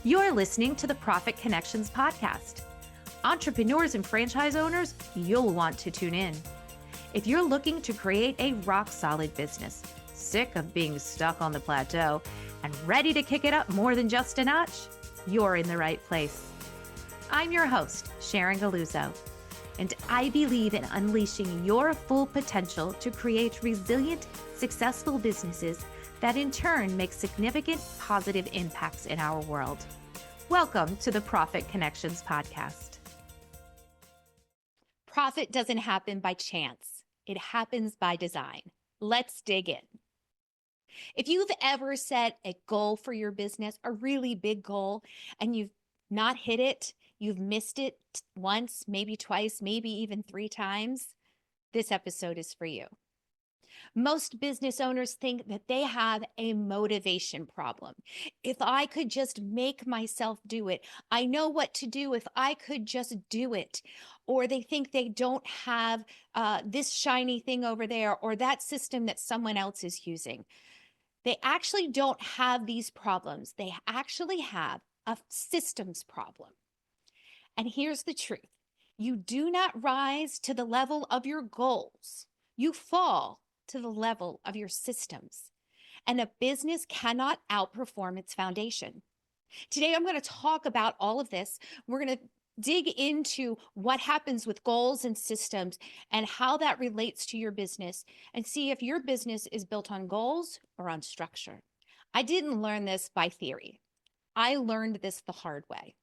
You're listening to the Profit Connections podcast. Entrepreneurs and franchise owners, you'll want to tune in. If you're looking to create a rock-solid business, sick of being stuck on the plateau, and ready to kick it up more than just a notch, you're in the right place. I'm your host, Sharon Galluzzo, and I believe in unleashing your full potential to create resilient, successful businesses that in turn make significant positive impacts in our world. Welcome to the Profit Connections podcast. Profit doesn't happen by chance. It happens by design. Let's dig in. If you've ever set a goal for your business, a really big goal, and you've not hit it, you've missed it once, maybe twice, maybe even 3 times, this episode is for you. Most business owners think that they have a motivation problem. If I could just make myself do it, I know what to do if I could just do it. Or they think they don't have this shiny thing over there or that system that someone else is using. They actually don't have these problems. They actually have a systems problem. And here's the truth. You do not rise to the level of your goals. You fall to the level of your systems. And a business cannot outperform its foundation. Today, I'm going to talk about all of this. We're going to dig into what happens with goals and systems and how that relates to your business and see if your business is built on goals or on structure. I didn't learn this by theory. I learned this the hard way.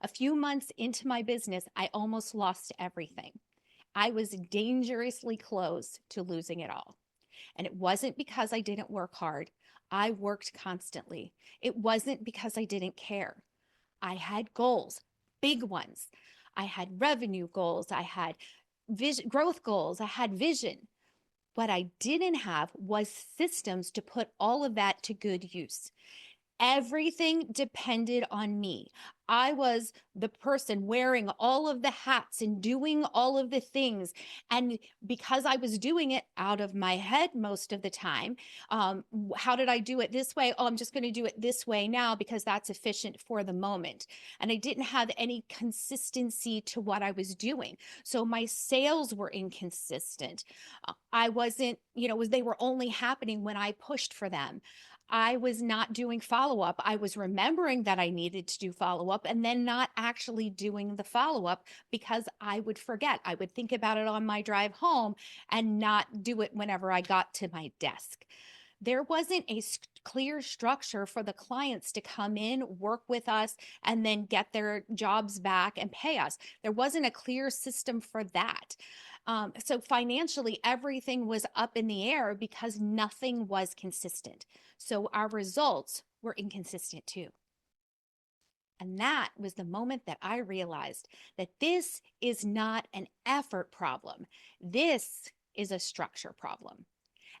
A few months into my business, I almost lost everything. I was dangerously close to losing it all. And it wasn't because I didn't work hard. I worked constantly. It wasn't because I didn't care. I had goals, big ones. I had revenue goals. I had growth goals. I had vision. What I didn't have was systems to put all of that to good use. Everything depended on me. I was the person wearing all of the hats and doing all of the things. And because I was doing it out of my head most of the time, how did I do it this way? Oh, I'm just going to do it this way now because that's efficient for the moment. And I didn't have any consistency to what I was doing. So my sales were inconsistent. I wasn't, they were only happening when I pushed for them. I was not doing follow-up. I was remembering that I needed to do follow-up and then not actually doing the follow-up because I would forget. I would think about it on my drive home and not do it whenever I got to my desk. There wasn't a clear structure for the clients to come in, work with us, and then get their jobs back and pay us. There wasn't a clear system for that. So financially, everything was up in the air because nothing was consistent. So our results were inconsistent too. And that was the moment that I realized that this is not an effort problem. This is a structure problem.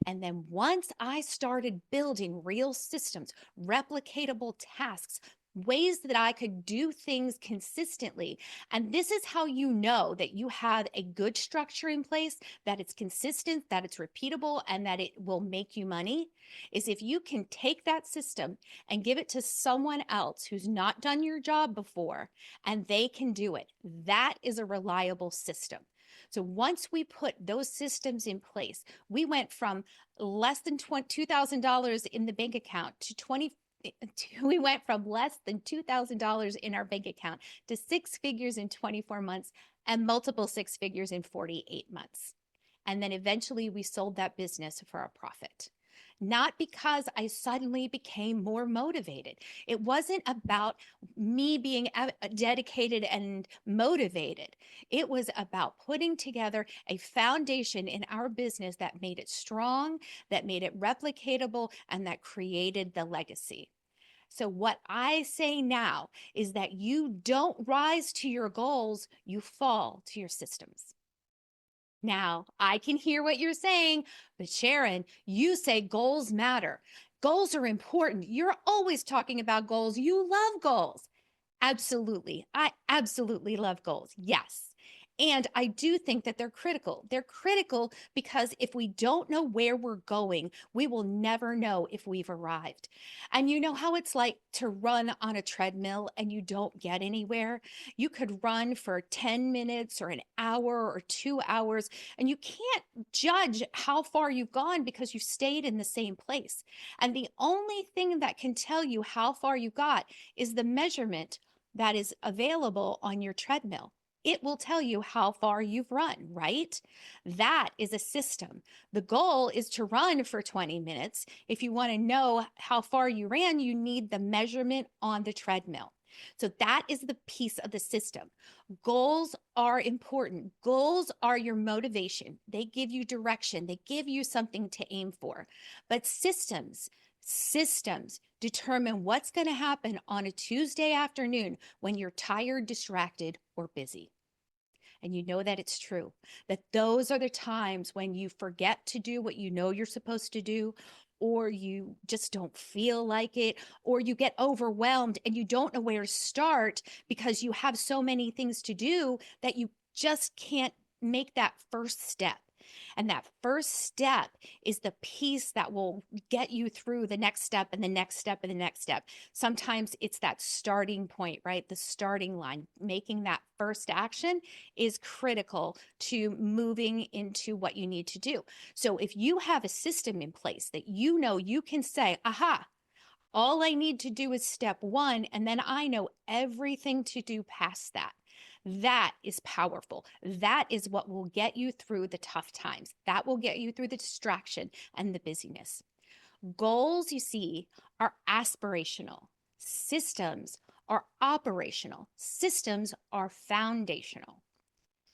And then once I started building real systems, replicatable tasks, ways that I could do things consistently. And this is how you know that you have a good structure in place, that it's consistent, that it's repeatable, and that it will make you money, is if you can take that system and give it to someone else who's not done your job before, and they can do it. That is a reliable system. So once we put those systems in place, we went from less than $2,000 in the bank account we went from less than $2,000 in our bank account to 6 figures in 24 months and multiple 6 figures in 48 months. And then eventually we sold that business for a profit. Not because I suddenly became more motivated. It wasn't about me being dedicated and motivated. It was about putting together a foundation in our business that made it strong, that made it replicatable, and that created the legacy. So what I say now is that you don't rise to your goals, you fall to your systems. Now, I can hear what you're saying, but Sharon, you say goals matter. Goals are important. You're always talking about goals. You love goals. Absolutely. I absolutely love goals. Yes. And I do think that they're critical. They're critical because if we don't know where we're going, we will never know if we've arrived. And you know how it's like to run on a treadmill and you don't get anywhere? You could run for 10 minutes or an hour or 2 hours, and you can't judge how far you've gone because you stayed in the same place. And the only thing that can tell you how far you got is the measurement that is available on your treadmill. It will tell you how far you've run, right? That is a system. The goal is to run for 20 minutes. If you want to know how far you ran, you need the measurement on the treadmill. So that is the piece of the system. Goals are important. Goals are your motivation. They give you direction. They give you something to aim for. But systems determine what's going to happen on a Tuesday afternoon when you're tired, distracted, or busy. And you know that it's true, that those are the times when you forget to do what you know you're supposed to do, or you just don't feel like it, or you get overwhelmed and you don't know where to start because you have so many things to do that you just can't make that first step. And that first step is the piece that will get you through the next step and the next step and the next step. Sometimes it's that starting point, right? The starting line. Making that first action is critical to moving into what you need to do. So if you have a system in place that you know you can say, aha, all I need to do is step one, and then I know everything to do past that. That is powerful. That is what will get you through the tough times. That will get you through the distraction and the busyness. Goals, you see, are aspirational. Systems are operational. Systems are foundational.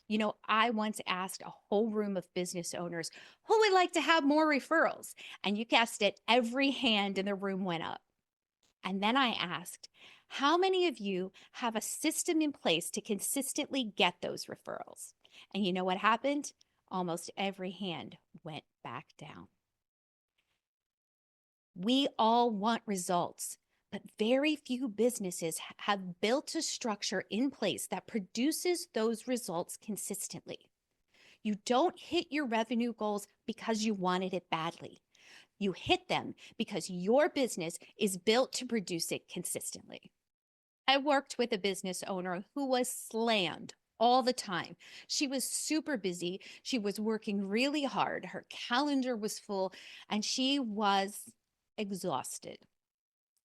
You know, I once asked a whole room of business owners who would like to have more referrals. And you guessed it, every hand in the room went up. And then I asked, how many of you have a system in place to consistently get those referrals? And you know what happened? Almost every hand went back down. We all want results, but very few businesses have built a structure in place that produces those results consistently. You don't hit your revenue goals because you wanted it badly. You hit them because your business is built to produce it consistently. I worked with a business owner who was slammed all the time. She was super busy. She was working really hard. Her calendar was full and she was exhausted.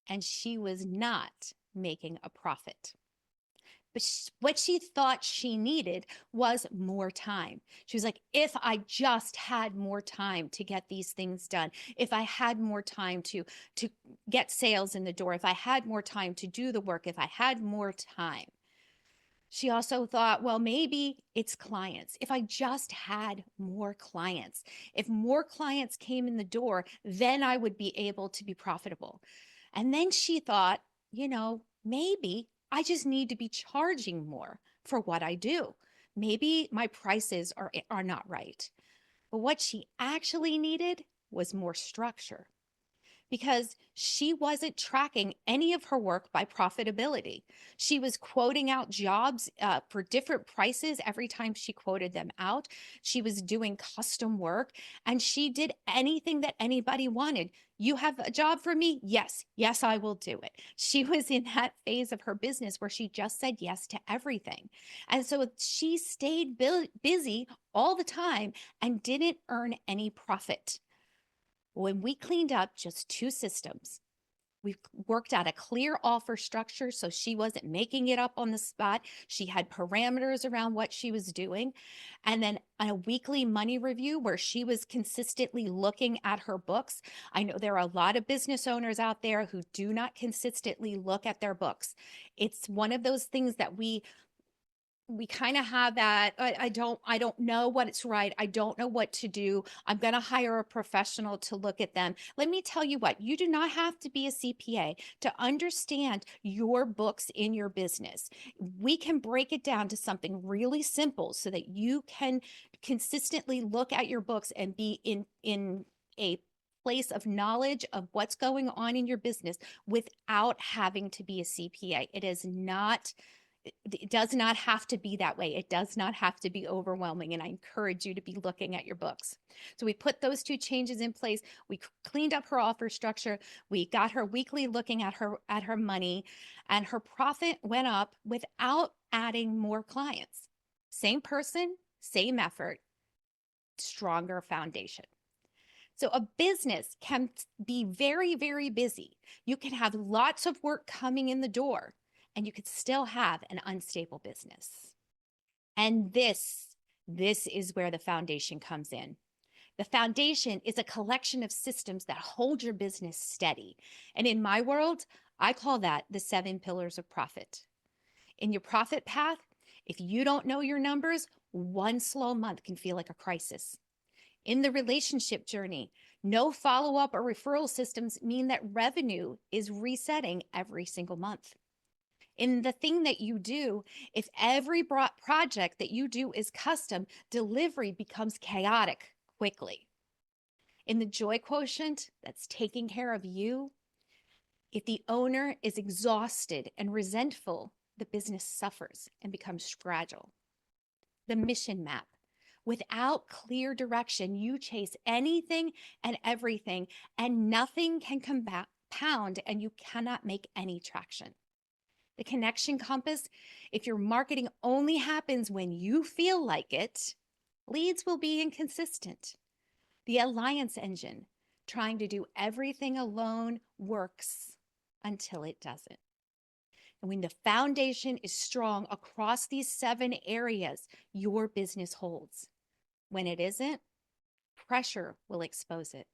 And she was not making a profit. But what she thought she needed was more time. She was like, if I just had more time to get these things done, if I had more time to get sales in the door, if I had more time to do the work, if I had more time. She also thought, well, maybe it's clients. If I just had more clients, if more clients came in the door, then I would be able to be profitable. And then she thought, you know, maybe I just need to be charging more for what I do. Maybe my prices are not right. But what she actually needed was more structure because she wasn't tracking any of her work by profitability. She was quoting out jobs for different prices every time she quoted them out. She was doing custom work and she did anything that anybody wanted. You have a job for me? Yes. Yes, I will do it. She was in that phase of her business where she just said yes to everything. And so she stayed busy all the time and didn't earn any profit. When we cleaned up just two systems, we worked out a clear offer structure so she wasn't making it up on the spot. She had parameters around what she was doing. And then a weekly money review where she was consistently looking at her books. I know there are a lot of business owners out there who do not consistently look at their books. It's one of those things that we kind of have that I don't know what it's right. I don't know what to do. I'm going to hire a professional to look at them. Let me tell you what, you do not have to be a CPA to understand your books in your business. We can break it down to something really simple so that you can consistently look at your books and be in a place of knowledge of what's going on in your business without having to be a CPA. It is not It does not have to be that way. It does not have to be overwhelming. And I encourage you to be looking at your books. So we put those two changes in place. We cleaned up her offer structure. We got her weekly looking at her money, and her profit went up without adding more clients. Same person, same effort, stronger foundation. So a business can be very, very busy. You can have lots of work coming in the door, and you could still have an unstable business. And this is where the foundation comes in. The foundation is a collection of systems that hold your business steady. And in my world, I call that the 7 pillars of profit. In your profit path, if you don't know your numbers, one slow month can feel like a crisis. In the relationship journey, no follow-up or referral systems mean that revenue is resetting every single month. In the thing that you do, if every project that you do is custom, delivery becomes chaotic quickly. In the joy quotient, that's taking care of you, if the owner is exhausted and resentful, the business suffers and becomes fragile. The mission map. Without clear direction, you chase anything and everything, and nothing can compound, and you cannot make any traction. The connection compass, if your marketing only happens when you feel like it, leads will be inconsistent. The alliance engine, trying to do everything alone, works until it doesn't. And when the foundation is strong across these 7 areas, your business holds. When it isn't, pressure will expose it.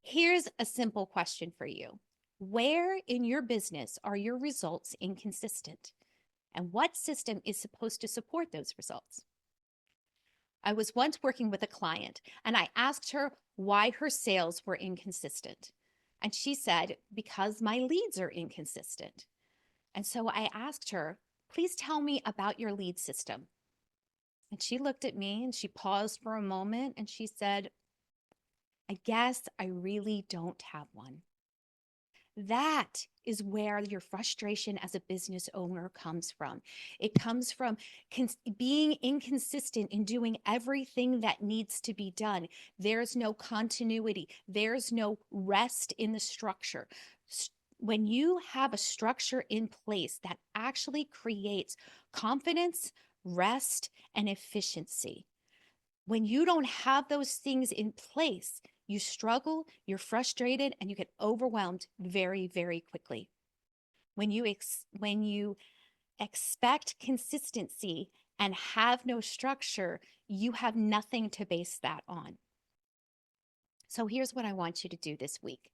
Here's a simple question for you. Where in your business are your results inconsistent? And what system is supposed to support those results? I was once working with a client, and I asked her why her sales were inconsistent. And she said, because my leads are inconsistent. And so I asked her, please tell me about your lead system. And she looked at me and she paused for a moment and she said, I guess I really don't have one. That is where your frustration as a business owner comes from. It comes from being inconsistent in doing everything that needs to be done. There's no continuity. There's no rest in the structure. When you have a structure in place that actually creates confidence, rest, and efficiency, when you don't have those things in place, you struggle, you're frustrated, and you get overwhelmed very, very quickly. When you expect consistency and have no structure, you have nothing to base that on. So here's what I want you to do this week.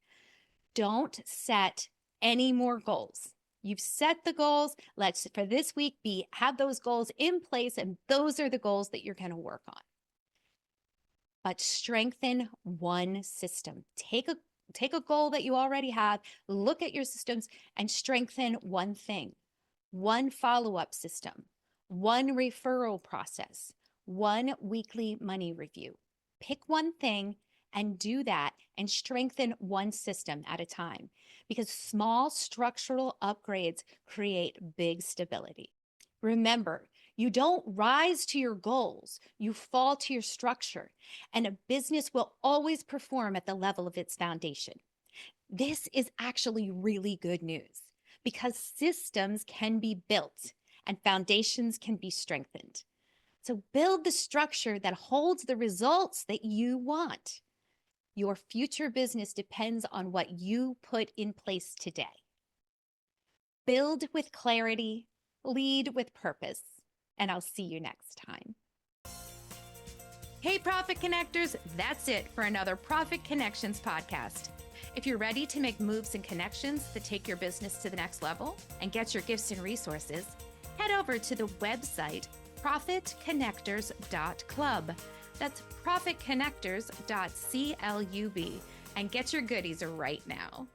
Don't set any more goals. You've set the goals. Let's, for this week, have those goals in place, and those are the goals that you're going to work on. But strengthen one system. Take a goal that you already have, look at your systems, and strengthen one thing. One follow-up system, one referral process, one weekly money review. Pick one thing and do that, and strengthen one system at a time, because small structural upgrades create big stability. Remember, you don't rise to your goals, you fall to your structure, and a business will always perform at the level of its foundation. This is actually really good news, because systems can be built and foundations can be strengthened. So build the structure that holds the results that you want. Your future business depends on what you put in place today. Build with clarity, lead with purpose, and I'll see you next time. Hey, Profit Connectors, that's it for another Profit Connections podcast. If you're ready to make moves and connections that take your business to the next level and get your gifts and resources, head over to the website profitconnectors.club. That's profitconnectors.club, and get your goodies right now.